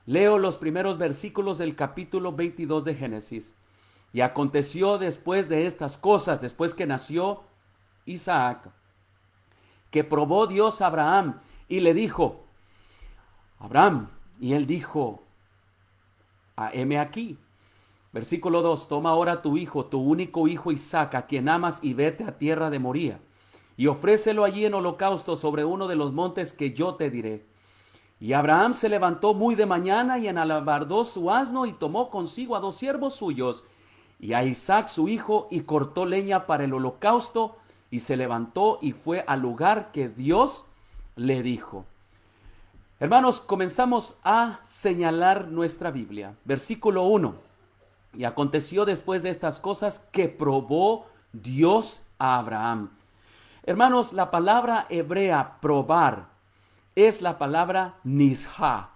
Leo los primeros versículos del capítulo 22 de Génesis. Y aconteció después de estas cosas, después que nació Isaac, que probó Dios a Abraham y le dijo, Abraham, y él dijo, heme aquí. Versículo 2, toma ahora tu hijo, tu único hijo Isaac, a quien amas, y vete a tierra de Moría, y ofrécelo allí en holocausto sobre uno de los montes que yo te diré. Y Abraham se levantó muy de mañana y enalbardó su asno y tomó consigo a dos siervos suyos y a Isaac su hijo y cortó leña para el holocausto y se levantó y fue al lugar que Dios le dijo. Hermanos, comenzamos a señalar nuestra Biblia. Versículo 1. Y aconteció después de estas cosas que probó Dios a Abraham. Hermanos, la palabra hebrea probar es la palabra nisha.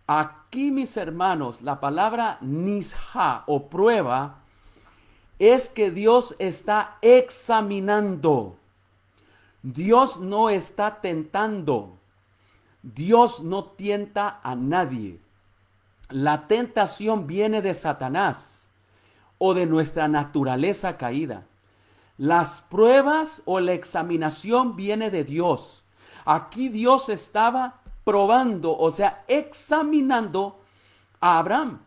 Aquí, mis hermanos, la palabra nisha o prueba es que Dios está examinando. Dios no está tentando. Dios no tienta a nadie. La tentación viene de Satanás o de nuestra naturaleza caída. Las pruebas o la examinación viene de Dios. Aquí Dios estaba probando, o sea, examinando a Abraham.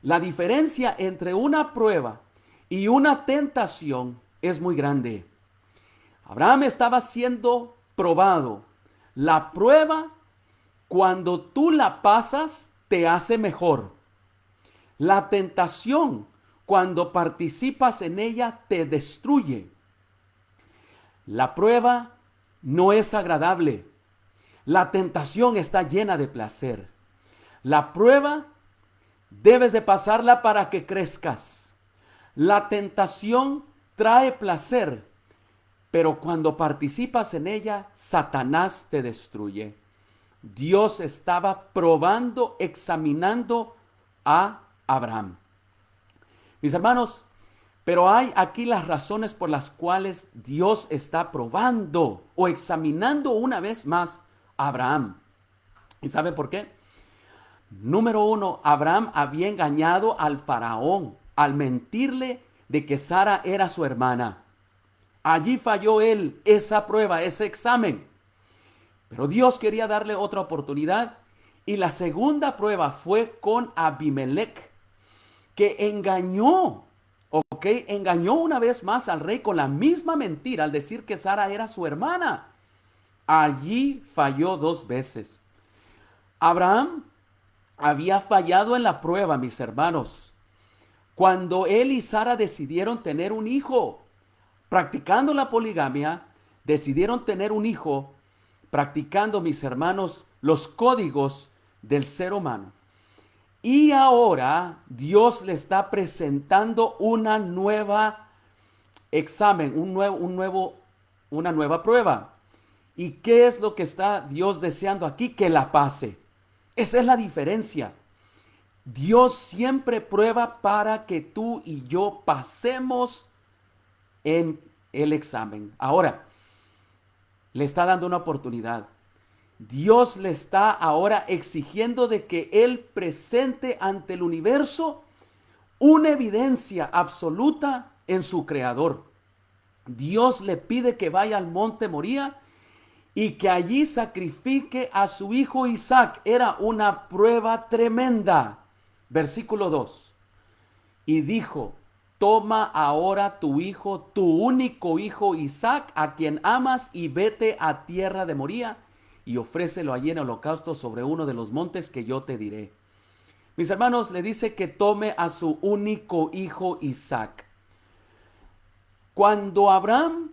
La diferencia entre una prueba y una tentación es muy grande. Abraham estaba siendo probado. La prueba, cuando tú la pasas, te hace mejor. La tentación, cuando participas en ella, te destruye. La prueba no es agradable. La tentación está llena de placer. La prueba debes de pasarla para que crezcas. La tentación trae placer, pero cuando participas en ella, Satanás te destruye. Dios estaba probando, examinando a Abraham. Mis hermanos, pero hay aquí las razones por las cuales Dios está probando o examinando una vez más a Abraham. ¿Y sabe por qué? Número uno, Abraham había engañado al faraón al mentirle de que Sara era su hermana. Allí falló él esa prueba, ese examen. Pero Dios quería darle otra oportunidad. Y la segunda prueba fue con Abimelech, que engañó, ¿ok? Engañó una vez más al rey con la misma mentira al decir que Sara era su hermana. Allí falló dos veces. Abraham había fallado en la prueba, mis hermanos, cuando él y Sara decidieron tener un hijo. Practicando la poligamia, decidieron tener un hijo, practicando, mis hermanos, los códigos del ser humano. Y ahora Dios le está presentando una nueva examen, una nueva prueba. ¿Y qué es lo que está Dios deseando aquí? Que la pase. Esa es la diferencia. Dios siempre prueba para que tú y yo pasemos en el examen. Ahora, le está dando una oportunidad. Dios le está ahora exigiendo de que Él presente ante el universo una evidencia absoluta en su creador. Dios le pide que vaya al monte Moría y que allí sacrifique a su hijo Isaac. Era una prueba tremenda. Versículo 2. Y dijo, toma ahora tu hijo, tu único hijo Isaac, a quien amas, y vete a tierra de Moría y ofrécelo allí en holocausto sobre uno de los montes que yo te diré. Mis hermanos, le dice que tome a su único hijo Isaac. Cuando Abraham,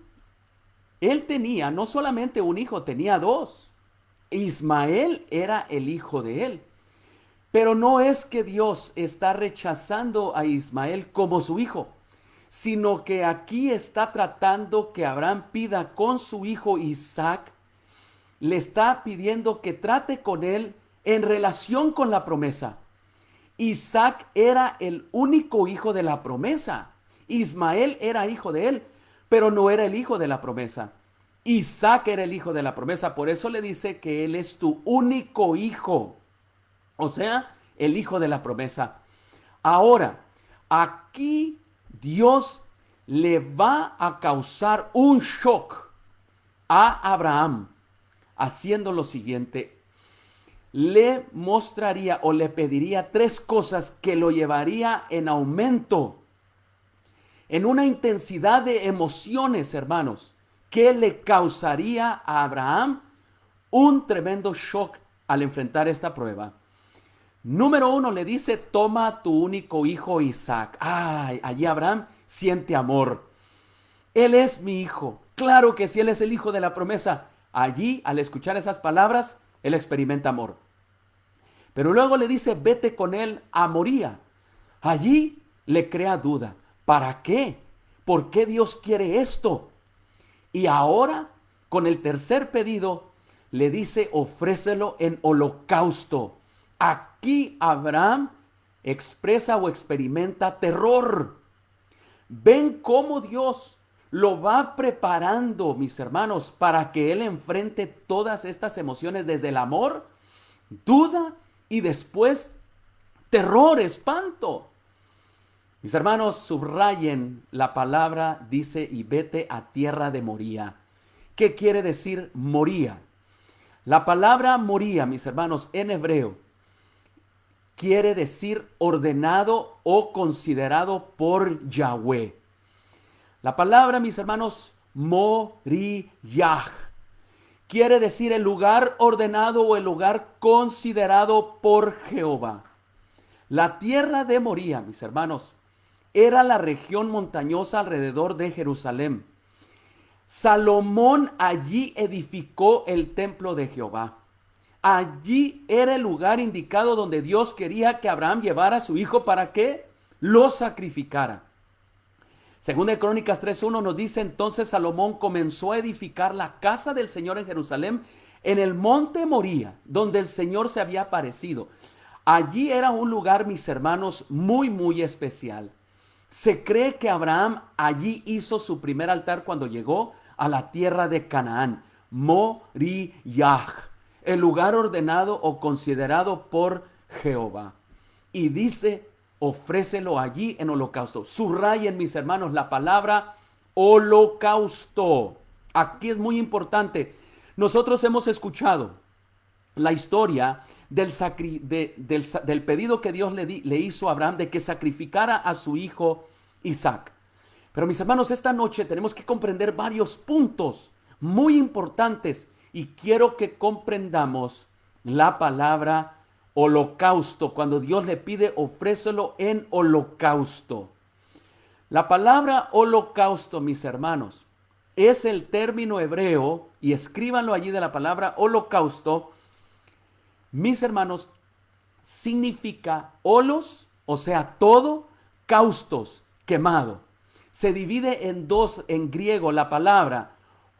él tenía no solamente un hijo, tenía dos. Ismael era el hijo de él. Pero no es que Dios está rechazando a Ismael como su hijo, sino que aquí está tratando que Abraham pida con su hijo Isaac, le está pidiendo que trate con él en relación con la promesa. Isaac era el único hijo de la promesa. Ismael era hijo de él, pero no era el hijo de la promesa. Isaac era el hijo de la promesa, por eso le dice que él es tu único hijo. o sea, el hijo de la promesa. Ahora, aquí Dios le va a causar un shock a Abraham, haciendo lo siguiente: le mostraría o le pediría tres cosas que lo llevaría en aumento, en una intensidad de emociones, hermanos, que le causaría a Abraham un tremendo shock al enfrentar esta prueba. Número uno, le dice: toma tu único hijo Isaac. Ay, allí Abraham siente amor. Él es mi hijo. Claro que si él es el hijo de la promesa. Allí, al escuchar esas palabras, él experimenta amor. Pero luego le dice: vete con él a Moría. Allí le crea duda. ¿Para qué? ¿Por qué Dios quiere esto? Y ahora, con el tercer pedido, le dice: ofrécelo en holocausto. Aquí Abraham expresa o experimenta terror. Ven cómo Dios lo va preparando, mis hermanos, para que él enfrente todas estas emociones, desde el amor, duda y después terror, espanto. Mis hermanos, subrayen la palabra, dice: y vete a tierra de Moría. ¿Qué quiere decir Moría? La palabra Moría, mis hermanos, en hebreo, quiere decir ordenado o considerado por Yahweh. La palabra, mis hermanos, Moriyah, quiere decir el lugar ordenado o el lugar considerado por Jehová. La tierra de Moría, mis hermanos, era la región montañosa alrededor de Jerusalén. Salomón allí edificó el templo de Jehová. Allí era el lugar indicado donde Dios quería que Abraham llevara a su hijo para que lo sacrificara. Según de Crónicas 3:1 nos dice: entonces Salomón comenzó a edificar la casa del Señor en Jerusalén, en el monte Moría, donde el Señor se había aparecido. Allí era un lugar, mis hermanos, muy, muy especial. Se cree que Abraham allí hizo su primer altar cuando llegó a la tierra de Canaán, Moriyah, el lugar ordenado o considerado por Jehová. Y dice: ofrécelo allí en holocausto. Subrayen, mis hermanos, la palabra holocausto. Aquí es muy importante. Nosotros hemos escuchado la historia del pedido que Dios le hizo a Abraham de que sacrificara a su hijo Isaac. Pero, mis hermanos, esta noche tenemos que comprender varios puntos muy importantes y quiero que comprendamos la palabra holocausto. Cuando Dios le pide: ofrécelo en holocausto. La palabra holocausto, mis hermanos, es el término hebreo, y escríbanlo allí, de la palabra holocausto. Mis hermanos, significa holos, o sea, todo, caustos, quemado. Se divide en dos en griego la palabra.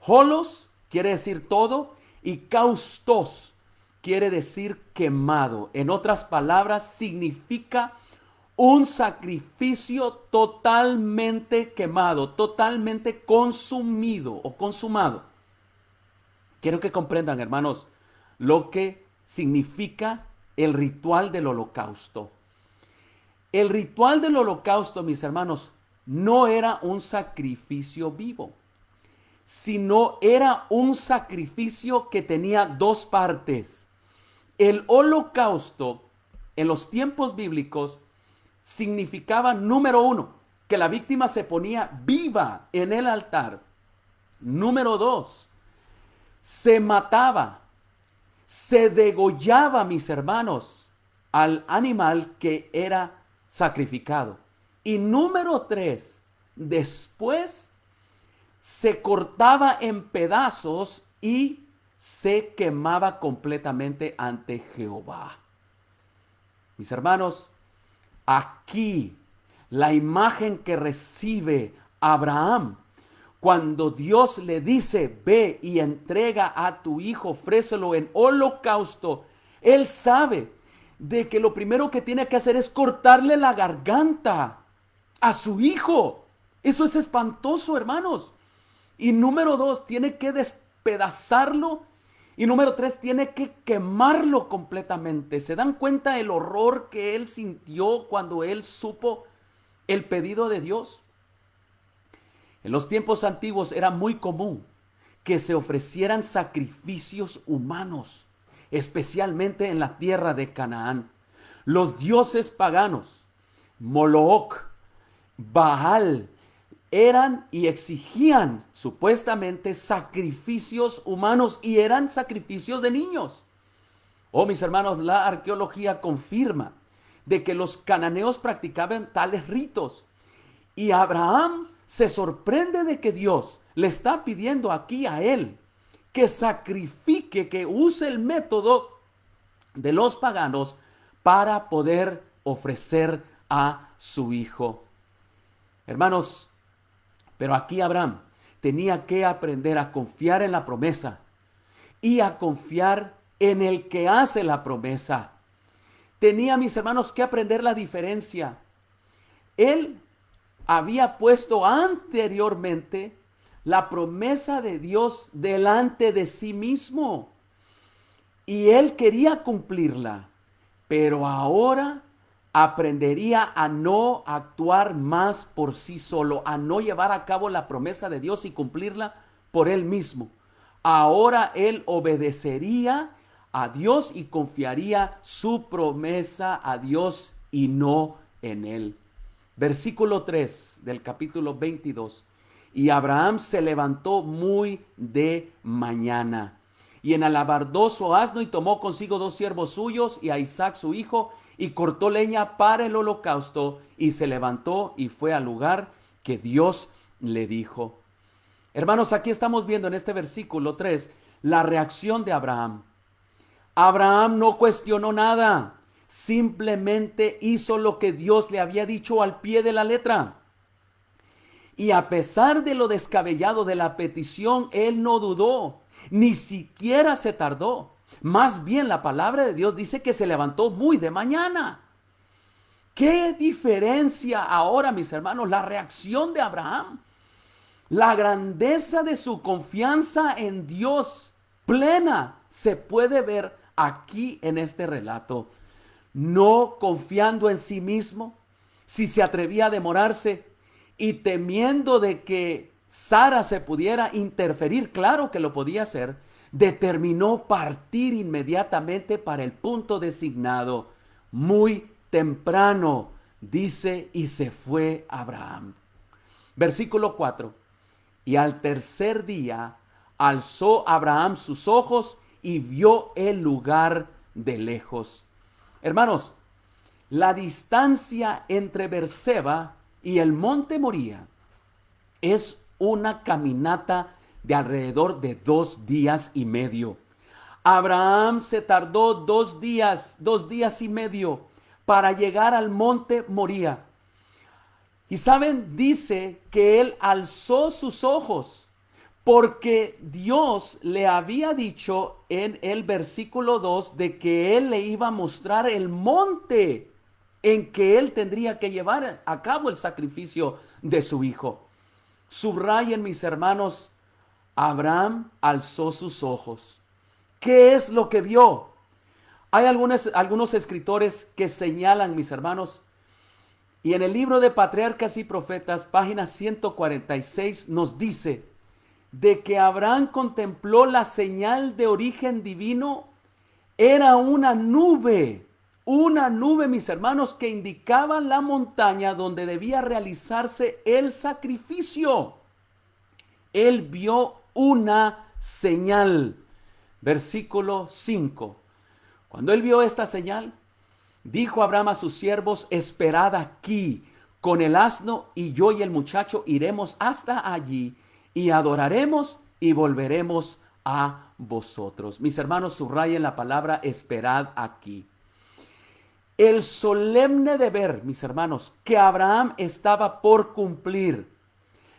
Holos quiere decir todo y kaustos quiere decir quemado. En otras palabras, significa un sacrificio totalmente quemado, totalmente consumido o consumado. Quiero que comprendan, hermanos, lo que significa el ritual del holocausto. El ritual del holocausto, mis hermanos, no era un sacrificio vivo, sino era un sacrificio que tenía dos partes. El holocausto en los tiempos bíblicos significaba, número uno, que la víctima se ponía viva en el altar. Número dos, se mataba, se degollaba, mis hermanos, al animal que era sacrificado. Y número tres, después se cortaba en pedazos y se quemaba completamente ante Jehová. Mis hermanos, aquí la imagen que recibe Abraham cuando Dios le dice: ve y entrega a tu hijo, ofrécelo en holocausto, él sabe de que lo primero que tiene que hacer es cortarle la garganta a su hijo. Eso es espantoso, hermanos. Y número dos, tiene que despedazarlo Y número 3, tiene que quemarlo completamente. ¿Se dan cuenta el horror que él sintió cuando él supo el pedido de Dios? En los tiempos antiguos era muy común que se ofrecieran sacrificios humanos, especialmente en la tierra de Canaán. Los dioses paganos, Moloch, Baal, eran y exigían supuestamente sacrificios humanos y eran sacrificios de niños. Oh, mis hermanos, la arqueología confirma de que los cananeos practicaban tales ritos. Y Abraham se sorprende de que Dios le está pidiendo aquí a él que sacrifique, que use el método de los paganos para poder ofrecer a su hijo. Hermanos, pero aquí Abraham tenía que aprender a confiar en la promesa y a confiar en el que hace la promesa. Tenía, mis hermanos, que aprender la diferencia. Él había puesto anteriormente la promesa de Dios delante de sí mismo y él quería cumplirla, pero ahora aprendería a no actuar más por sí solo, a no llevar a cabo la promesa de Dios y cumplirla por él mismo. Ahora él obedecería a Dios y confiaría su promesa a Dios y no en él. Versículo 3 del capítulo 22. Y Abraham se levantó muy de mañana y enalabardó su asno y tomó consigo 2 siervos suyos y a Isaac su hijo y cortó leña para el holocausto y se levantó y fue al lugar que Dios le dijo. Hermanos, aquí estamos viendo en este versículo 3 la reacción de Abraham. Abraham no cuestionó nada, simplemente hizo lo que Dios le había dicho al pie de la letra. Y a pesar de lo descabellado de la petición, él no dudó, ni siquiera se tardó. Más bien la palabra de Dios dice que se levantó muy de mañana. ¿Qué diferencia ahora, mis hermanos, la reacción de Abraham? La grandeza de su confianza en Dios plena se puede ver aquí en este relato. No confiando en sí mismo, si se atrevía a demorarse y temiendo de que Sara se pudiera interferir, claro que lo podía hacer, determinó partir inmediatamente para el punto designado. Muy temprano, dice, y se fue Abraham. Versículo 4. Y al tercer día alzó Abraham sus ojos y vio el lugar de lejos. Hermanos, la distancia entre Berseba y el monte Moría es una caminata de alrededor de 2 días y medio. Abraham se tardó 2 días y medio para llegar al monte Moría. Y saben, dice que él alzó sus ojos porque Dios le había dicho en el versículo 2 de que él le iba a mostrar el monte en que él tendría que llevar a cabo el sacrificio de su hijo. Subrayen, mis hermanos, Abraham alzó sus ojos. ¿Qué es lo que vio? Hay algunos escritores que señalan, mis hermanos, y en el libro de Patriarcas y Profetas, página 146, nos dice de que Abraham contempló la señal de origen divino. Era una nube, mis hermanos, que indicaba la montaña donde debía realizarse el sacrificio. Él vio una señal. Versículo 5. Cuando él vio esta señal, dijo Abraham a sus siervos: esperad aquí con el asno, y yo y el muchacho iremos hasta allí y adoraremos y volveremos a vosotros. Mis hermanos, subrayen la palabra esperad aquí. El solemne deber, mis hermanos, que Abraham estaba por cumplir,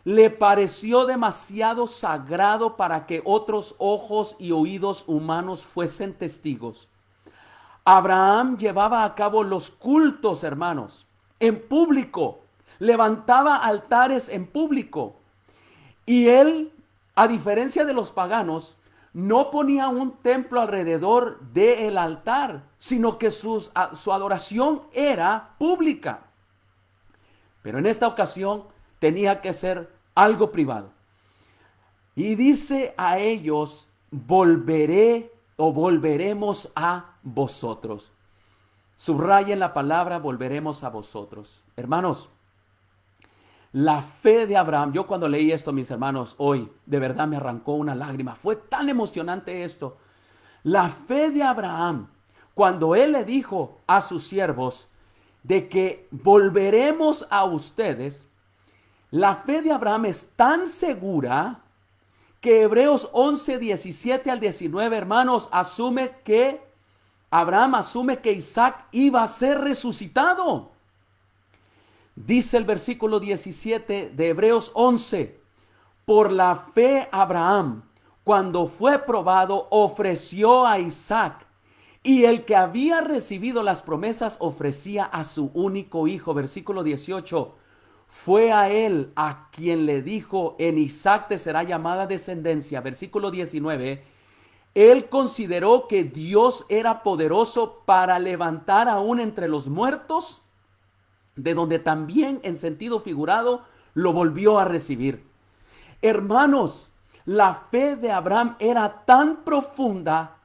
le pareció demasiado sagrado para que otros ojos y oídos humanos fuesen testigos. Abraham llevaba a cabo los cultos, hermanos, en público, levantaba altares en público. Y él, a diferencia de los paganos, no ponía un templo alrededor del altar, sino que su adoración era pública. Pero en esta ocasión tenía que ser algo privado. Y dice a ellos, volveré o volveremos a vosotros. Subrayen la palabra, volveremos a vosotros. Hermanos, la fe de Abraham, yo cuando leí esto, mis hermanos, hoy, de verdad me arrancó una lágrima. Fue tan emocionante esto. La fe de Abraham, cuando él le dijo a sus siervos de que volveremos a ustedes, la fe de Abraham es tan segura que Hebreos 11, 17 al 19, hermanos, Abraham asume que Isaac iba a ser resucitado. Dice el versículo 17 de Hebreos 11, por la fe Abraham, cuando fue probado, ofreció a Isaac, y el que había recibido las promesas ofrecía a su único hijo. Versículo 18, fue a él a quien le dijo, en Isaac te será llamada descendencia. Versículo 19, él consideró que Dios era poderoso para levantar aún entre los muertos, de donde también en sentido figurado lo volvió a recibir. Hermanos, la fe de Abraham era tan profunda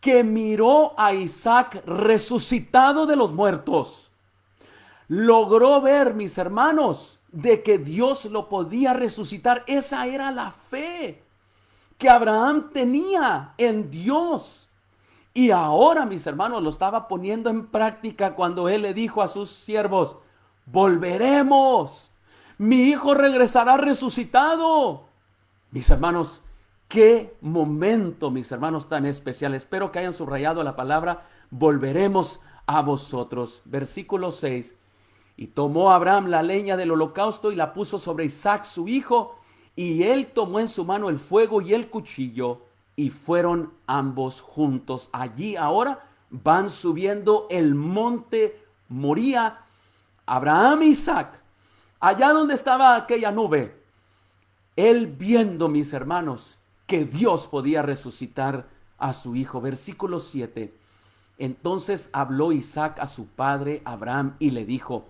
que miró a Isaac resucitado de los muertos. Logró ver, mis hermanos, de que Dios lo podía resucitar. Esa era la fe que Abraham tenía en Dios. Y ahora, mis hermanos, lo estaba poniendo en práctica cuando él le dijo a sus siervos, volveremos, mi hijo regresará resucitado. Mis hermanos, qué momento, mis hermanos, tan especial. Espero que hayan subrayado la palabra, volveremos a vosotros. Versículo 6, y tomó Abraham la leña del holocausto y la puso sobre Isaac su hijo, y él tomó en su mano el fuego y el cuchillo, y fueron ambos juntos. Allí ahora van subiendo el monte Moría, Abraham e Isaac, allá donde estaba aquella nube, él viendo, mis hermanos, que Dios podía resucitar a su hijo. Versículo 7, entonces habló Isaac a su padre Abraham y le dijo,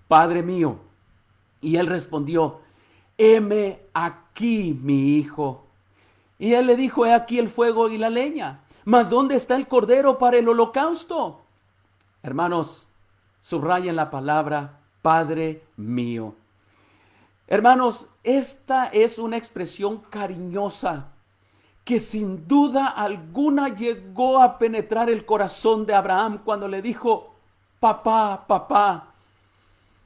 Padre mío. Y él respondió, heme aquí, mi hijo. Y él le dijo, he aquí el fuego y la leña, mas ¿dónde está el cordero para el holocausto? Hermanos, subrayen la palabra Padre mío. Hermanos, esta es una expresión cariñosa que sin duda alguna llegó a penetrar el corazón de Abraham cuando le dijo, papá, papá.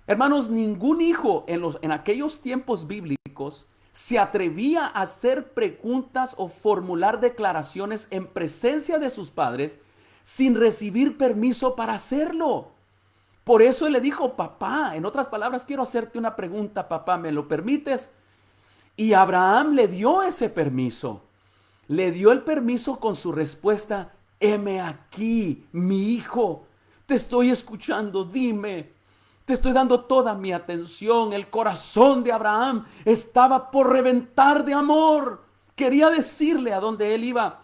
Hermanos, ningún hijo en aquellos tiempos bíblicos se atrevía a hacer preguntas o formular declaraciones en presencia de sus padres sin recibir permiso para hacerlo. Por eso él le dijo, papá, en otras palabras, quiero hacerte una pregunta, papá, ¿me lo permites? Y Abraham le dio ese permiso. Le dio el permiso con su respuesta, heme aquí, mi hijo, te estoy escuchando, dime, te estoy dando toda mi atención. El corazón de Abraham estaba por reventar de amor. Quería decirle a dónde él iba.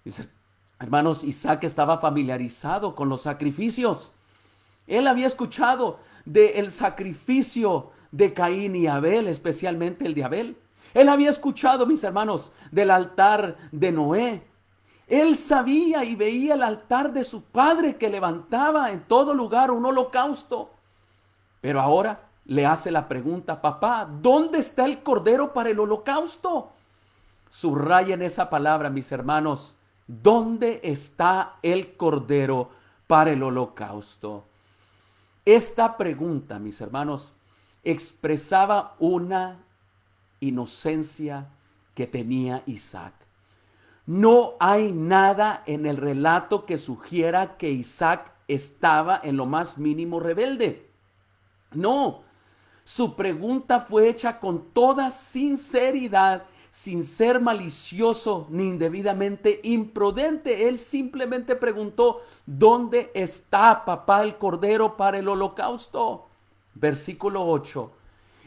Dice, hermanos, Isaac estaba familiarizado con los sacrificios. Él había escuchado del sacrificio de Caín y Abel, especialmente el de Abel. Él había escuchado, mis hermanos, del altar de Noé. Él sabía y veía el altar de su padre que levantaba en todo lugar un holocausto. Pero ahora le hace la pregunta, papá, ¿dónde está el cordero para el holocausto? Subrayen esa palabra, mis hermanos. ¿Dónde está el cordero para el holocausto? Esta pregunta, mis hermanos, expresaba una inocencia que tenía Isaac. No hay nada en el relato que sugiera que Isaac estaba en lo más mínimo rebelde. No, su pregunta fue hecha con toda sinceridad, sin ser malicioso ni indebidamente imprudente. Él simplemente preguntó, ¿dónde está, papá, el cordero para el holocausto? Versículo 8.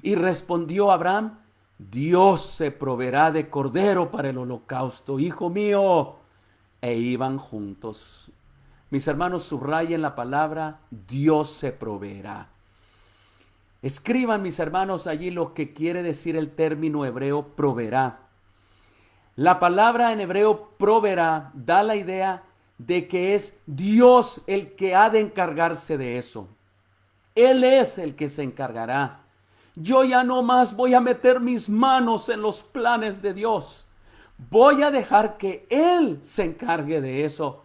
Y respondió Abraham, Dios se proveerá de cordero para el holocausto, hijo mío. E iban juntos. Mis hermanos, subrayen la palabra, Dios se proveerá. Escriban, mis hermanos, allí lo que quiere decir el término hebreo proveerá. La palabra en hebreo proveerá da la idea de que es Dios el que ha de encargarse de eso. Él es el que se encargará. Yo ya no más voy a meter mis manos en los planes de Dios. Voy a dejar que Él se encargue de eso.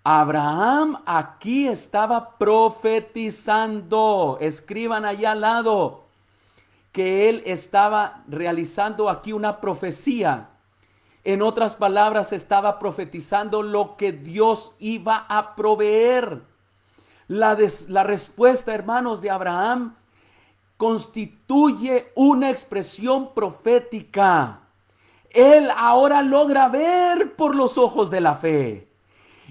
Abraham aquí estaba profetizando. Escriban allá al lado que él estaba realizando aquí una profecía. En otras palabras, estaba profetizando lo que Dios iba a proveer. La respuesta, hermanos, de Abraham constituye una expresión profética. Él ahora logra ver por los ojos de la fe.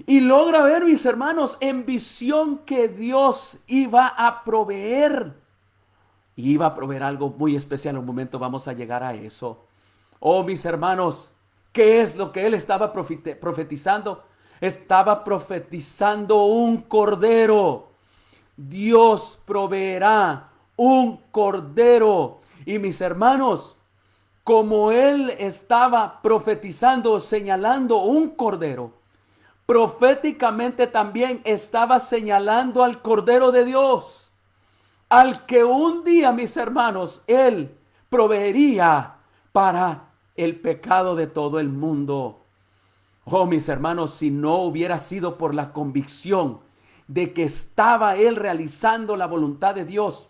Y logra ver, mis hermanos, en visión que Dios iba a proveer. Y iba a proveer algo muy especial. En un momento vamos a llegar a eso. Oh, mis hermanos, ¿qué es lo que él estaba profetizando? Estaba profetizando un cordero. Dios proveerá un cordero. Y mis hermanos, como él estaba profetizando, señalando un cordero, proféticamente también estaba señalando al Cordero de Dios, al que un día, mis hermanos, Él proveería para el pecado de todo el mundo. Oh, mis hermanos, si no hubiera sido por la convicción de que estaba Él realizando la voluntad de Dios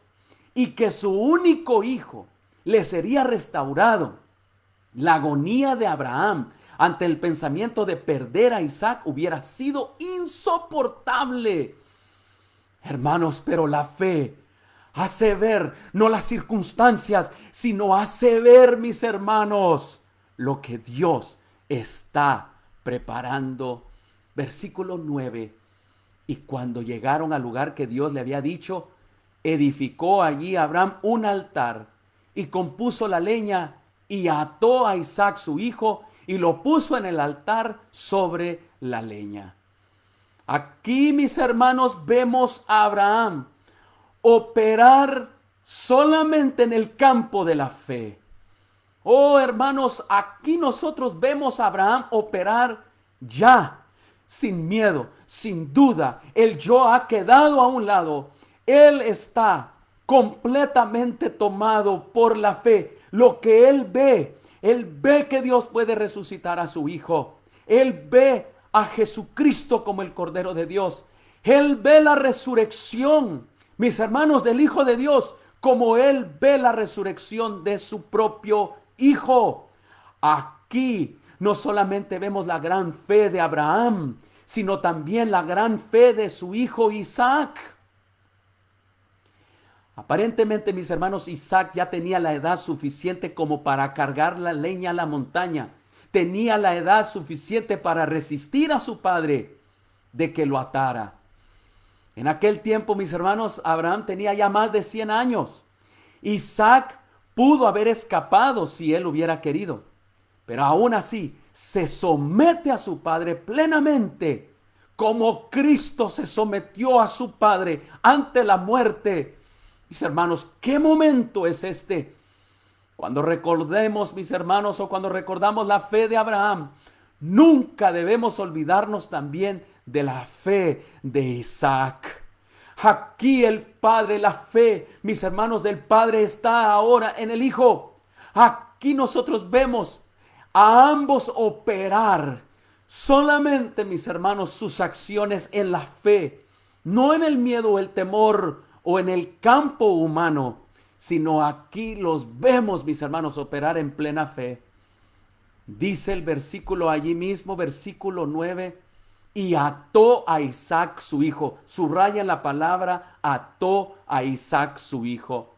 y que su único hijo le sería restaurado, la agonía de Abraham ante el pensamiento de perder a Isaac hubiera sido insoportable. Hermanos, pero la fe hace ver, no las circunstancias, sino hace ver, mis hermanos, lo que Dios está preparando. Versículo 9. Y cuando llegaron al lugar que Dios le había dicho, edificó allí Abraham un altar y compuso la leña y ató a Isaac su hijo y lo puso en el altar sobre la leña. Aquí, mis hermanos, vemos a Abraham operar solamente en el campo de la fe. Oh, hermanos, aquí nosotros vemos a Abraham operar ya, sin miedo, sin duda. El yo ha quedado a un lado. Él está completamente tomado por la fe. Lo que él ve que Dios puede resucitar a su hijo. Él ve a Jesucristo como el Cordero de Dios. Él ve la resurrección, mis hermanos, del Hijo de Dios, como él ve la resurrección de su propio Hijo. Aquí no solamente vemos la gran fe de Abraham, sino también la gran fe de su hijo Isaac. Aparentemente, mis hermanos, Isaac ya tenía la edad suficiente como para cargar la leña a la montaña. Tenía la edad suficiente para resistir a su padre de que lo atara. En aquel tiempo, mis hermanos, Abraham tenía ya más de 100 años. Isaac pudo haber escapado si él hubiera querido, pero aún así se somete a su padre plenamente, como Cristo se sometió a su padre ante la muerte. Mis hermanos, ¿qué momento es este? Cuando recordemos, mis hermanos, o cuando recordamos la fe de Abraham, nunca debemos olvidarnos también de la fe de Isaac. Aquí el Padre, la fe, mis hermanos, del Padre está ahora en el Hijo. Aquí nosotros vemos a ambos operar solamente, mis hermanos, sus acciones en la fe, no en el miedo o el temor o en el campo humano, sino aquí los vemos, mis hermanos, operar en plena fe. Dice el versículo allí mismo, versículo 9, y ató a Isaac su hijo. Subraya la palabra ató a Isaac su hijo.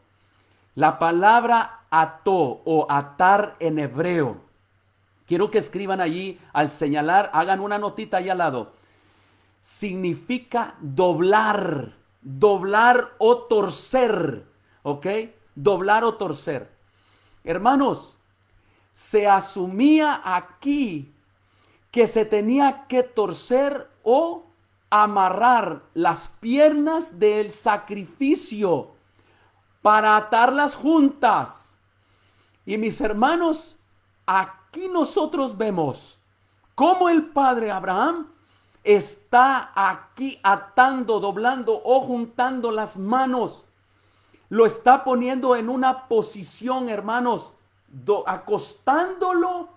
La palabra ató o atar en hebreo, quiero que escriban allí al señalar, hagan una notita ahí al lado. Significa doblar, doblar o torcer, ¿ok? Doblar o torcer. Hermanos, se asumía aquí que se tenía que torcer o amarrar las piernas del sacrificio para atarlas juntas. Y mis hermanos, aquí nosotros vemos cómo el padre Abraham está aquí atando, doblando o juntando las manos. Lo está poniendo en una posición, hermanos, acostándolo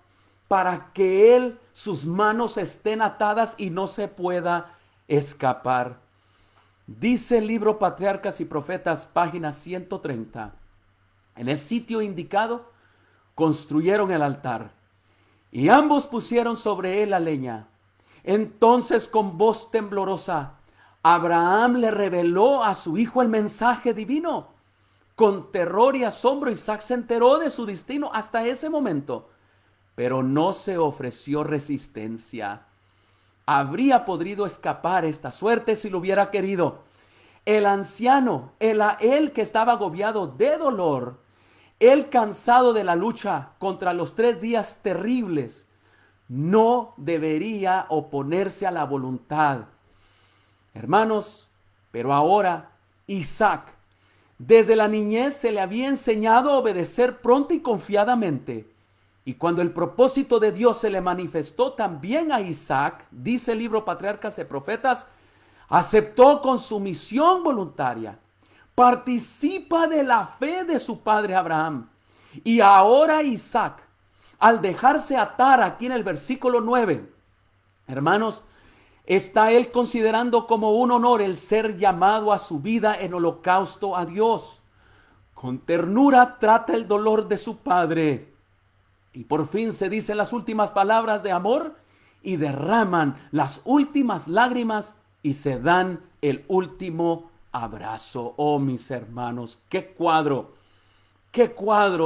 para que él, sus manos estén atadas y no se pueda escapar. Dice el libro Patriarcas y Profetas, página 130. En el sitio indicado, construyeron el altar y ambos pusieron sobre él la leña. Entonces, con voz temblorosa, Abraham le reveló a su hijo el mensaje divino. Con terror y asombro, Isaac se enteró de su destino hasta ese momento, pero no se ofreció resistencia. Habría podido escapar esta suerte si lo hubiera querido. El anciano, él que estaba agobiado de dolor, él cansado de la lucha contra los 3 días terribles, no debería oponerse a la voluntad. Hermanos, pero ahora Isaac, desde la niñez se le había enseñado a obedecer pronto y confiadamente. Y cuando el propósito de Dios se le manifestó también a Isaac, dice el libro Patriarcas y Profetas, aceptó con sumisión voluntaria. Participa de la fe de su padre Abraham. Y ahora Isaac, al dejarse atar aquí en el versículo 9, hermanos, está él considerando como un honor el ser llamado a su vida en holocausto a Dios. Con ternura trata el dolor de su padre. Y por fin se dicen las últimas palabras de amor y derraman las últimas lágrimas y se dan el último abrazo. Oh, mis hermanos, qué cuadro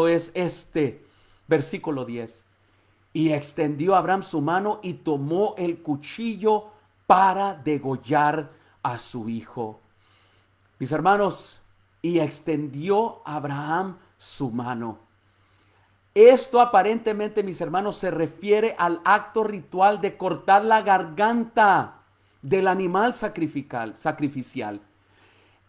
es este. Versículo 10. Y extendió Abraham su mano y tomó el cuchillo para degollar a su hijo. Mis hermanos, y extendió Abraham su mano. Esto aparentemente, mis hermanos, se refiere al acto ritual de cortar la garganta del animal sacrificial.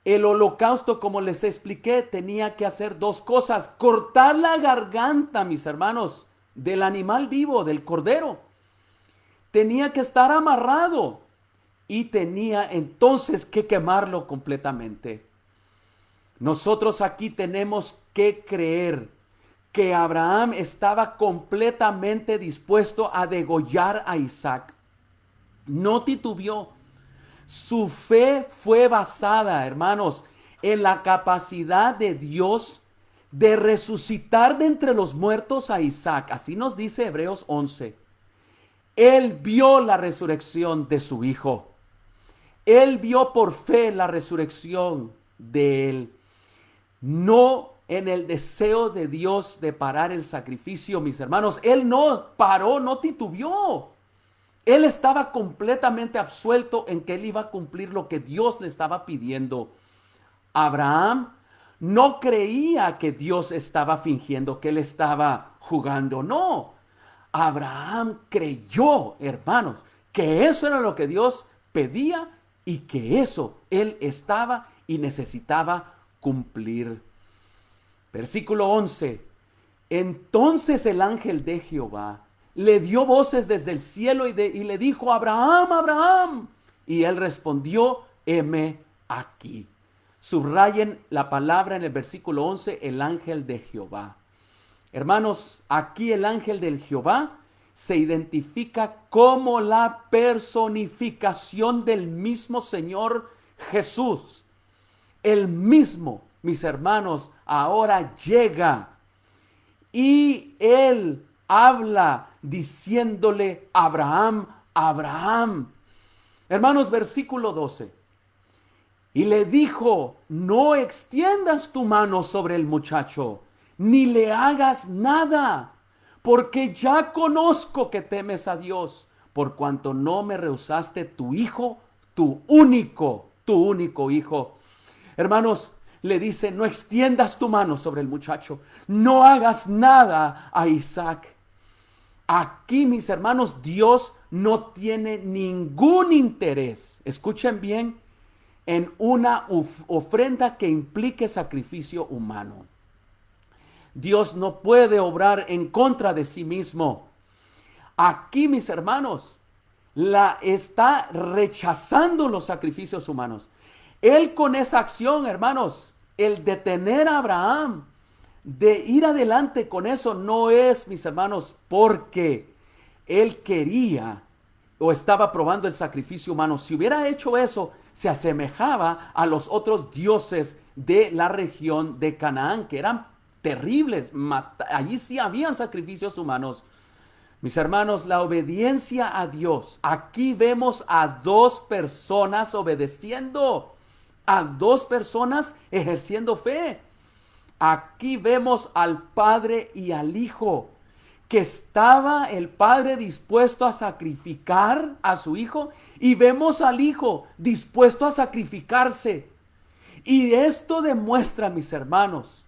El holocausto, como les expliqué, tenía que hacer 2 cosas. Cortar la garganta, mis hermanos, del animal vivo, del cordero. Tenía que estar amarrado y tenía entonces que quemarlo completamente. Nosotros aquí tenemos que creer que Abraham estaba completamente dispuesto a degollar a Isaac. No titubeó. Su fe fue basada, hermanos, en la capacidad de Dios de resucitar de entre los muertos a Isaac. Así nos dice Hebreos 11. Él vio la resurrección de su hijo. Él vio por fe la resurrección de él. No en el deseo de Dios de parar el sacrificio, mis hermanos. Él no paró, no titubeó. Él estaba completamente absuelto en que él iba a cumplir lo que Dios le estaba pidiendo. Abraham no creía que Dios estaba fingiendo, que él estaba jugando. No, Abraham creyó, hermanos, que eso era lo que Dios pedía y que eso él estaba y necesitaba cumplir. Versículo 11. Entonces el ángel de Jehová le dio voces desde el cielo y le dijo: Abraham, Abraham. Y él respondió: heme aquí. Subrayen la palabra en el versículo 11, el ángel de Jehová. Hermanos, aquí el ángel del Jehová se identifica como la personificación del mismo Señor Jesús. El mismo, mis hermanos, ahora llega y él habla diciéndole: Abraham, Abraham. Hermanos, versículo 12. Y le dijo: no extiendas tu mano sobre el muchacho, ni le hagas nada, porque ya conozco que temes a Dios, por cuanto no me rehusaste tu hijo, tu único hijo. Hermanos, le dice, no extiendas tu mano sobre el muchacho, no hagas nada a Isaac. Aquí, mis hermanos, Dios no tiene ningún interés, escuchen bien, en una ofrenda que implique sacrificio humano. Dios no puede obrar en contra de sí mismo. Aquí, mis hermanos, está rechazando los sacrificios humanos. Él con esa acción, hermanos, el detener a Abraham de ir adelante con eso no es, mis hermanos, porque él quería o estaba probando el sacrificio humano. Si hubiera hecho eso, se asemejaba a los otros dioses de la región de Canaán, que eran terribles. Allí sí habían sacrificios humanos. Mis hermanos, la obediencia a Dios. Aquí vemos a dos personas obedeciendo, a dos personas ejerciendo fe. Aquí vemos al Padre y al Hijo, que estaba el Padre dispuesto a sacrificar a su Hijo, y vemos al Hijo dispuesto a sacrificarse. Y esto demuestra, mis hermanos,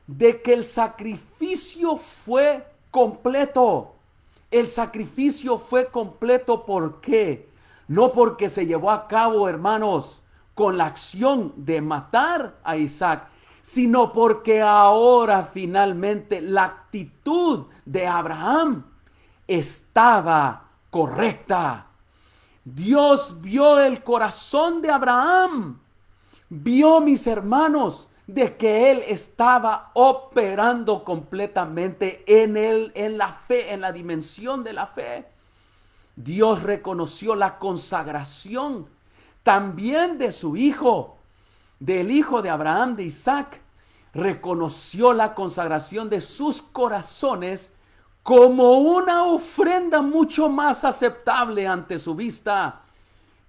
de que el sacrificio fue completo. El sacrificio fue completo, ¿por qué? No porque se llevó a cabo, hermanos, con la acción de matar a Isaac, sino porque ahora finalmente la actitud de Abraham estaba correcta. Dios vio el corazón de Abraham, vio, mis hermanos, de que él estaba operando completamente en la fe, en la dimensión de la fe. Dios reconoció la consagración también de su hijo, del hijo de Abraham, de Isaac. Reconoció la consagración de sus corazones como una ofrenda mucho más aceptable ante su vista,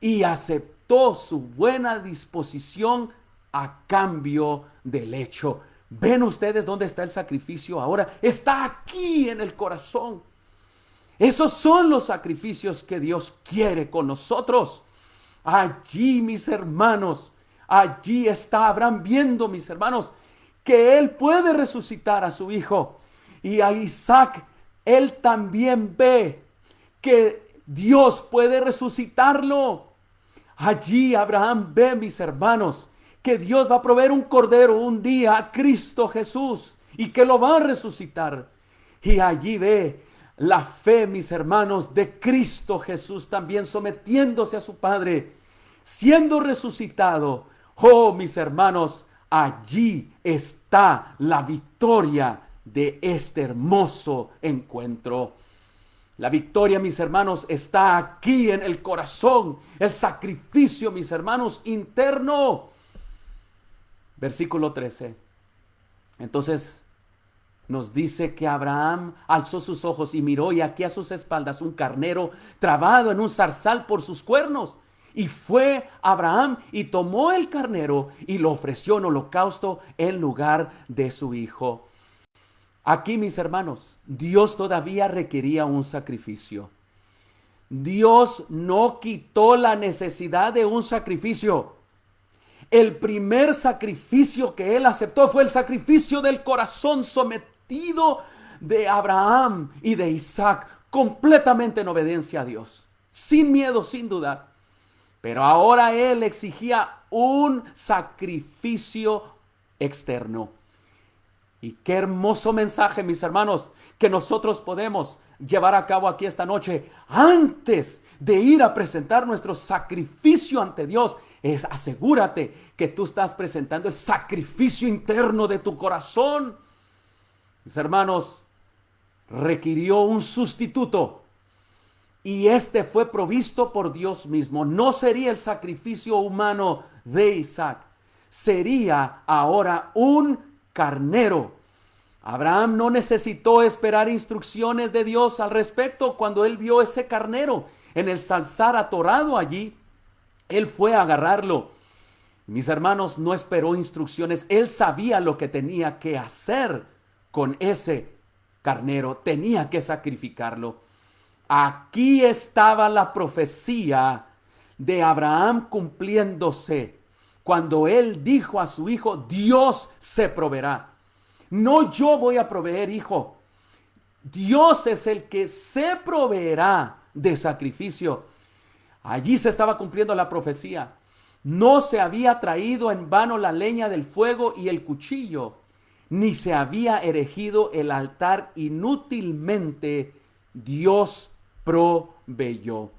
y aceptó su buena disposición a cambio del hecho. ¿Ven ustedes dónde está el sacrificio ahora? Está aquí en el corazón. Esos son los sacrificios que Dios quiere con nosotros. Allí, mis hermanos, allí está Abraham viendo, mis hermanos, que él puede resucitar a su hijo. Y a Isaac, él también ve que Dios puede resucitarlo. Allí Abraham ve, mis hermanos, que Dios va a proveer un cordero un día a Cristo Jesús y que lo va a resucitar. Y allí ve la fe, mis hermanos, de Cristo Jesús también sometiéndose a su Padre, siendo resucitado. Oh, mis hermanos, allí está la victoria de este hermoso encuentro. La victoria, mis hermanos, está aquí en el corazón. El sacrificio, mis hermanos, interno. Versículo 13. Entonces nos dice que Abraham alzó sus ojos y miró, y aquí a sus espaldas un carnero trabado en un zarzal por sus cuernos. Y fue Abraham y tomó el carnero y lo ofreció en holocausto en lugar de su hijo. Aquí, mis hermanos, Dios todavía requería un sacrificio. Dios no quitó la necesidad de un sacrificio. El primer sacrificio que él aceptó fue el sacrificio del corazón sometido de Abraham y de Isaac, completamente en obediencia a Dios, sin miedo, sin dudar. Pero ahora él exigía un sacrificio externo. Y qué hermoso mensaje, mis hermanos, que nosotros podemos llevar a cabo aquí esta noche. Antes de ir a presentar nuestro sacrificio ante Dios, asegúrate que tú estás presentando el sacrificio interno de tu corazón. Mis hermanos, requirió un sustituto, y este fue provisto por Dios mismo. No sería el sacrificio humano de Isaac, sería ahora un carnero. Abraham no necesitó esperar instrucciones de Dios al respecto. Cuando él vio ese carnero en el zarzal atorado allí, él fue a agarrarlo. Mis hermanos, no esperó instrucciones. Él sabía lo que tenía que hacer con ese carnero. Tenía que sacrificarlo. Aquí estaba la profecía de Abraham cumpliéndose. cuando él dijo a su hijo, Dios se proveerá. No yo voy a proveer, hijo. Dios es el que se proveerá de sacrificio. Allí se estaba cumpliendo la profecía. No se había traído en vano la leña del fuego y el cuchillo, ni se había erigido el altar inútilmente. Dios proveyó.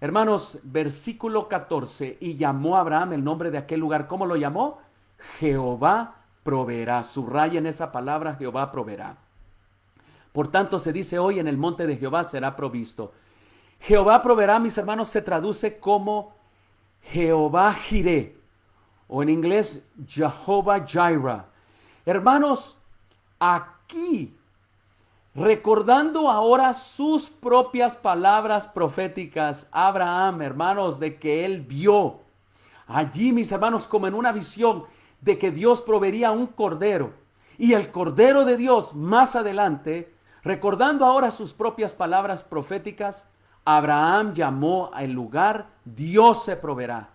Hermanos, versículo 14, y llamó a Abraham el nombre de aquel lugar. ¿Cómo lo llamó? Jehová proveerá. Subrayen esa palabra, Jehová proveerá. Por tanto, se dice hoy, en el monte de Jehová será provisto. Jehová proveerá, mis hermanos, se traduce como Jehová Jireh, o en inglés, Jehová Jireh. Hermanos, aquí, recordando ahora sus propias palabras proféticas, Abraham, hermanos, de que él vio allí, mis hermanos, como en una visión de que Dios proveería un cordero, y el cordero de Dios más adelante, recordando ahora sus propias palabras proféticas, Abraham llamó al lugar Dios se proveerá.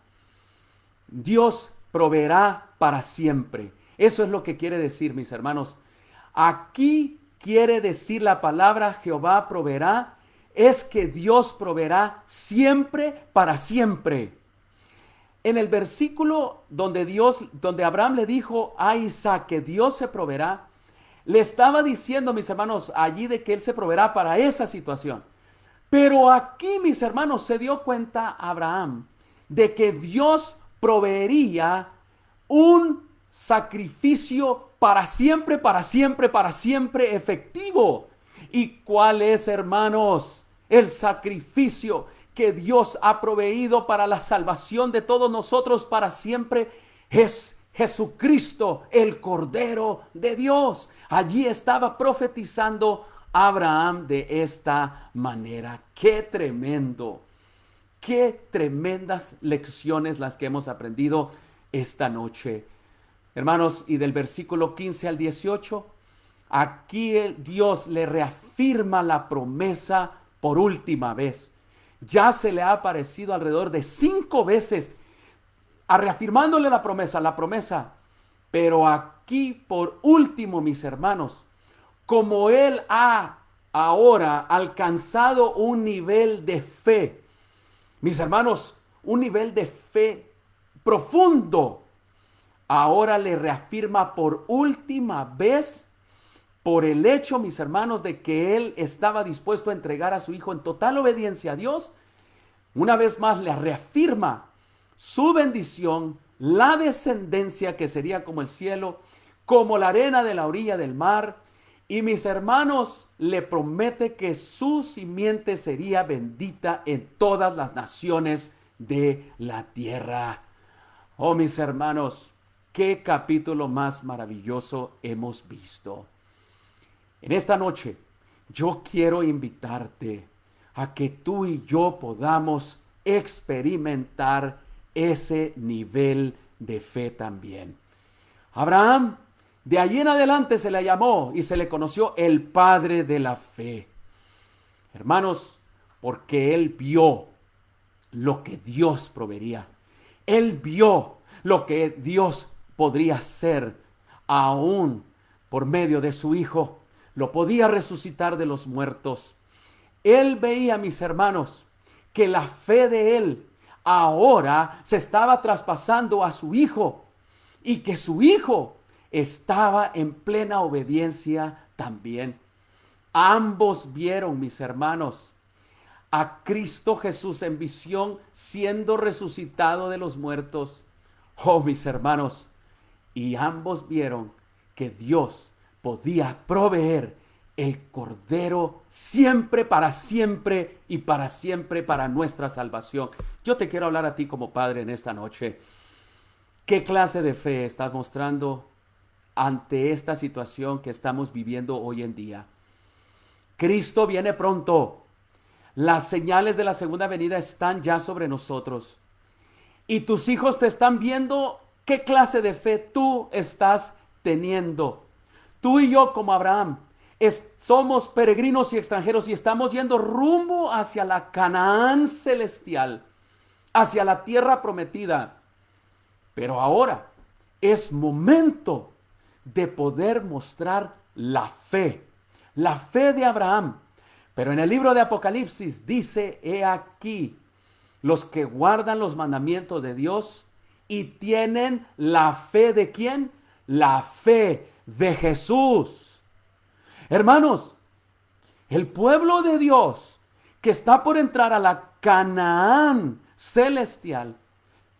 Dios proveerá para siempre. Eso es lo que quiere decir, mis hermanos. Aquí quiere decir la palabra Jehová proveerá, es que Dios proveerá siempre para siempre. En el versículo donde Abraham le dijo a Isaac que Dios se proveerá, le estaba diciendo, mis hermanos, allí de que él se proveerá para esa situación. Pero aquí, mis hermanos, se dio cuenta Abraham de que Dios proveería un sacrificio para siempre, para siempre, para siempre efectivo. ¿Y cuál es, hermanos, el sacrificio que Dios ha proveído para la salvación de todos nosotros para siempre? Es Jesucristo, el Cordero de Dios. Allí estaba profetizando Abraham de esta manera. ¡Qué tremendo! ¡Qué tremendas lecciones las que hemos aprendido esta noche! Hermanos, y del versículo 15 al 18, aquí Dios le reafirma la promesa por última vez. Ya se le ha aparecido alrededor de 5 veces, reafirmándole la promesa. Pero aquí por último, mis hermanos, como él ha ahora alcanzado un nivel de fe, mis hermanos, un nivel de fe profundo, ahora le reafirma por última vez por el hecho, mis hermanos, de que él estaba dispuesto a entregar a su hijo en total obediencia a Dios. Una vez más le reafirma su bendición, la descendencia que sería como el cielo, como la arena de la orilla del mar. Y mis hermanos, le promete que su simiente sería bendita en todas las naciones de la tierra. Oh, mis hermanos, qué capítulo más maravilloso hemos visto. En esta noche, yo quiero invitarte a que tú y yo podamos experimentar ese nivel de fe también. Abraham, de allí en adelante se le llamó y se le conoció el padre de la fe. Hermanos, porque él vio lo que Dios proveería. Él vio lo que Dios podría hacer aún por medio de su hijo. Lo podía resucitar de los muertos. Él veía, mis hermanos, que la fe de él ahora se estaba traspasando a su hijo y que su hijo estaba en plena obediencia también. Ambos vieron, mis hermanos, a Cristo Jesús en visión siendo resucitado de los muertos. Oh, mis hermanos, y ambos vieron que Dios podía proveer el Cordero siempre y para siempre para nuestra salvación. Yo te quiero hablar a ti como padre en esta noche. ¿Qué clase de fe estás mostrando ante esta situación que estamos viviendo hoy en día? Cristo viene pronto. Las señales de la segunda venida están ya sobre nosotros. Y tus hijos te están viendo qué clase de fe tú estás teniendo. Tú y yo, como Abraham, somos peregrinos y extranjeros y estamos yendo rumbo hacia la Canaán celestial, hacia la tierra prometida. Pero ahora es momento de poder mostrar la fe de Abraham. Pero en el libro de Apocalipsis dice, he aquí, los que guardan los mandamientos de Dios y tienen la fe de ¿quién? La fe de Jesús. Hermanos, el pueblo de Dios que está por entrar a la Canaán celestial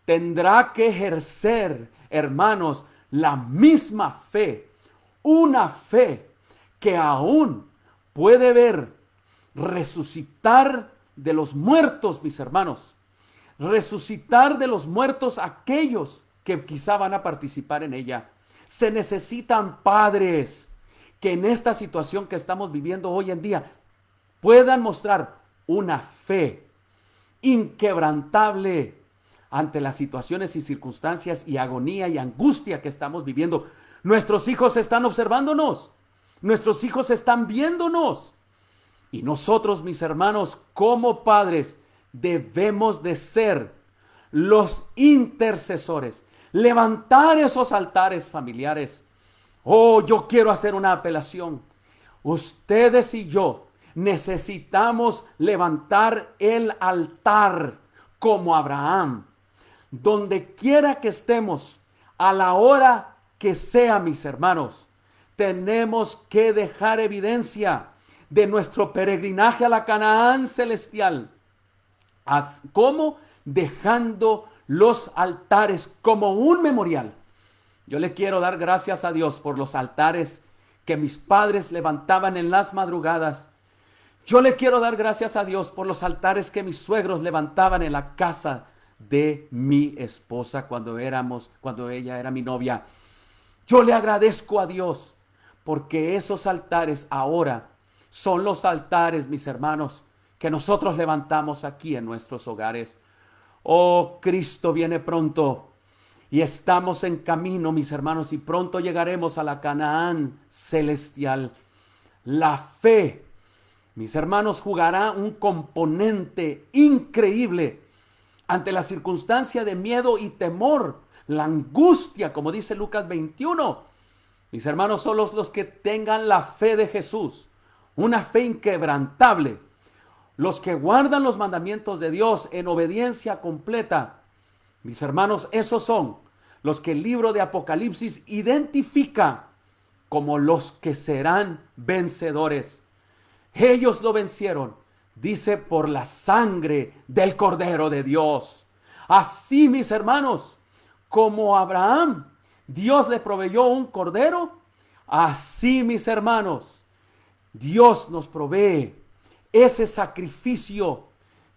tendrá que ejercer, hermanos, la misma fe, una fe que aún puede ver resucitar de los muertos, mis hermanos, resucitar de los muertos aquellos que quizá van a participar en ella. Se necesitan padres que en esta situación que estamos viviendo hoy en día puedan mostrar una fe inquebrantable ante las situaciones y circunstancias y agonía y angustia que estamos viviendo. Nuestros hijos están observándonos, nuestros hijos están viéndonos. Y nosotros, mis hermanos, como padres, debemos de ser los intercesores, levantar esos altares familiares. Oh, yo quiero hacer una apelación. Ustedes y yo necesitamos levantar el altar como Abraham. Donde quiera que estemos, a la hora que sea, mis hermanos, tenemos que dejar evidencia de nuestro peregrinaje a la Canaán celestial. ¿Cómo? Dejando los altares como un memorial. Yo le quiero dar gracias a Dios por los altares que mis padres levantaban en las madrugadas. Yo le quiero dar gracias a Dios por los altares que mis suegros levantaban en la casa de mi esposa cuando ella era mi novia. Yo le agradezco a Dios porque esos altares ahora son los altares, mis hermanos, que nosotros levantamos aquí en nuestros hogares. Oh, Cristo viene pronto y estamos en camino, mis hermanos, y pronto llegaremos a la Canaán celestial. La fe, mis hermanos, jugará un componente increíble ante la circunstancia de miedo y temor, la angustia, como dice Lucas 21. Mis hermanos, son los que tengan la fe de Jesús, una fe inquebrantable. Los que guardan los mandamientos de Dios en obediencia completa, mis hermanos, esos son los que el libro de Apocalipsis identifica como los que serán vencedores. Ellos lo vencieron, dice, por la sangre del Cordero de Dios. Así, mis hermanos, como Abraham, Dios le proveyó un cordero, así, mis hermanos, Dios nos provee ese sacrificio.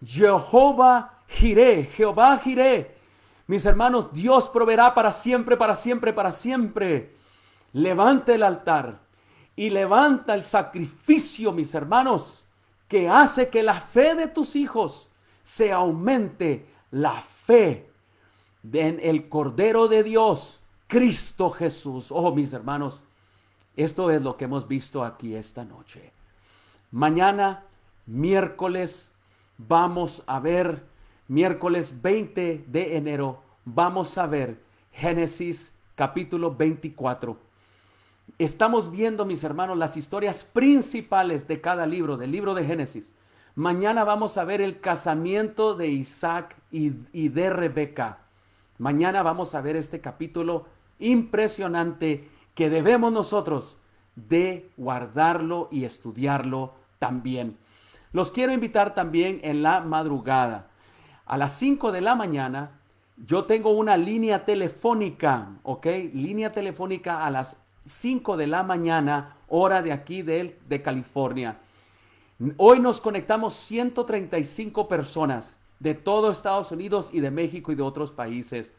Jehová Jireh. Mis hermanos, Dios proveerá para siempre, para siempre, para siempre. Levanta el altar y levanta el sacrificio, mis hermanos, que hace que la fe de tus hijos se aumente, la fe en el Cordero de Dios, Cristo Jesús. Oh, mis hermanos, esto es lo que hemos visto aquí esta noche. Mañana, miércoles, vamos a ver, miércoles 20 de enero, vamos a ver Génesis capítulo 24. Estamos viendo, mis hermanos, las historias principales de cada libro, del libro de Génesis. Mañana vamos a ver el casamiento de Isaac y de Rebeca. Mañana vamos a ver este capítulo impresionante que debemos nosotros de guardarlo y estudiarlo también. Los quiero invitar también en la madrugada. A las 5 de la mañana yo tengo una línea telefónica, ¿ok? Línea telefónica a las 5 de la mañana, hora de aquí de California. Hoy nos conectamos 135 personas de todo Estados Unidos y de México y de otros países.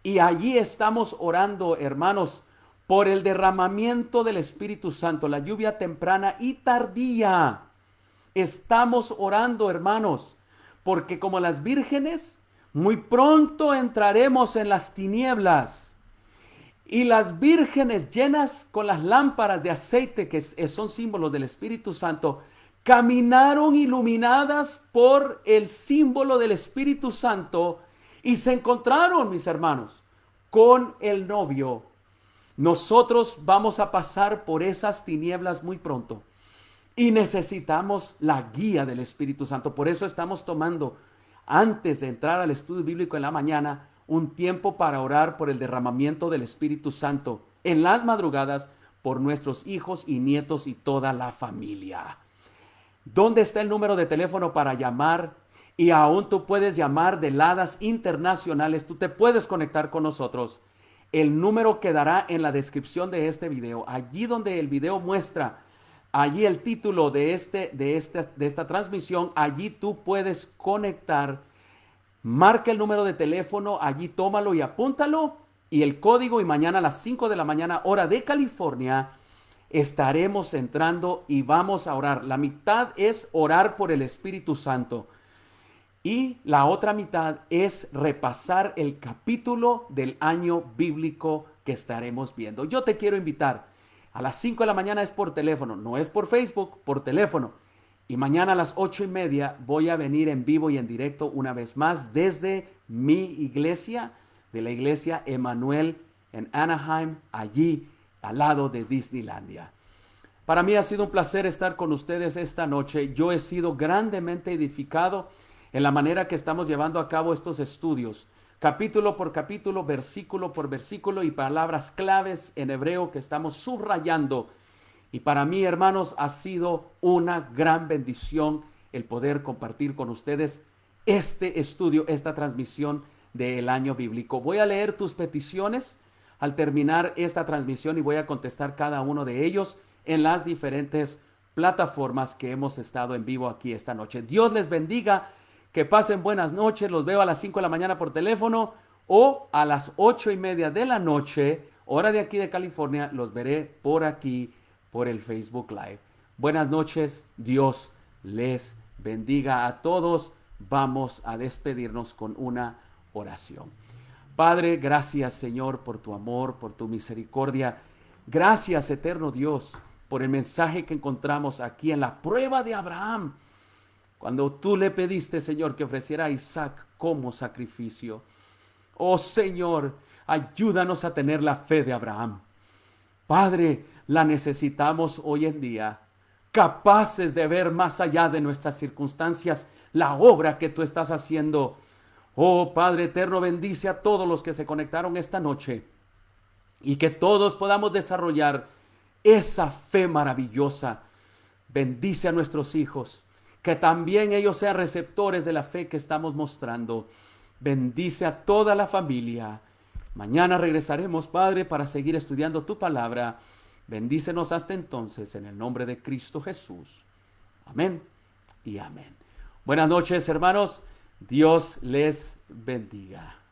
Y allí estamos orando, hermanos, por el derramamiento del Espíritu Santo, la lluvia temprana y tardía. Estamos orando, hermanos, porque como las vírgenes, muy pronto entraremos en las tinieblas. Y las vírgenes llenas con las lámparas de aceite, que son símbolos del Espíritu Santo, caminaron iluminadas por el símbolo del Espíritu Santo y se encontraron, mis hermanos, con el novio. Nosotros vamos a pasar por esas tinieblas muy pronto y necesitamos la guía del Espíritu Santo. Por eso estamos tomando, antes de entrar al estudio bíblico en la mañana, un tiempo para orar por el derramamiento del Espíritu Santo en las madrugadas por nuestros hijos y nietos y toda la familia. ¿Dónde está el número de teléfono para llamar? Y aún tú puedes llamar de ladas internacionales. Tú te puedes conectar con nosotros. El número quedará en la descripción de este video. Allí donde el video muestra, allí el título de esta transmisión, allí tú puedes conectar. Marca el número de teléfono, allí tómalo y apúntalo. Y el código, y mañana a las 5 de la mañana, hora de California, estaremos entrando y vamos a orar. La mitad es orar por el Espíritu Santo. Y la otra mitad es repasar el capítulo del año bíblico que estaremos viendo. Yo te quiero invitar. A las 5 de la mañana es por teléfono, no es por Facebook, por teléfono. Y mañana a las 8:30 voy a venir en vivo y en directo una vez más desde mi iglesia, de la iglesia Emmanuel en Anaheim, allí al lado de Disneylandia. Para mí ha sido un placer estar con ustedes esta noche. Yo he sido grandemente edificado en la manera que estamos llevando a cabo estos estudios, capítulo por capítulo, versículo por versículo, y palabras claves en hebreo que estamos subrayando. Y para mí, hermanos, ha sido una gran bendición el poder compartir con ustedes este estudio, esta transmisión del año bíblico. Voy a leer tus peticiones al terminar esta transmisión y voy a contestar cada uno de ellos en las diferentes plataformas que hemos estado en vivo aquí esta noche. Dios les bendiga, que pasen buenas noches. Los veo a las 5 de la mañana por teléfono o a las 8:30 de la noche, hora de aquí de California. Los veré por aquí, por el Facebook Live. Buenas noches, Dios les bendiga a todos. Vamos a despedirnos con una oración. Padre, gracias, Señor, por tu amor, por tu misericordia. Gracias, eterno Dios, por el mensaje que encontramos aquí en la prueba de Abraham, cuando tú le pediste, Señor, que ofreciera a Isaac como sacrificio. Oh, Señor, ayúdanos a tener la fe de Abraham. Padre, la necesitamos hoy en día, capaces de ver más allá de nuestras circunstancias la obra que tú estás haciendo. Oh, Padre eterno, bendice a todos los que se conectaron esta noche y que todos podamos desarrollar esa fe maravillosa. Bendice a nuestros hijos, que también ellos sean receptores de la fe que estamos mostrando. Bendice a toda la familia. Mañana regresaremos, Padre, para seguir estudiando tu palabra. Bendícenos hasta entonces, en el nombre de Cristo Jesús. Amén y amén. Buenas noches, hermanos. Dios les bendiga.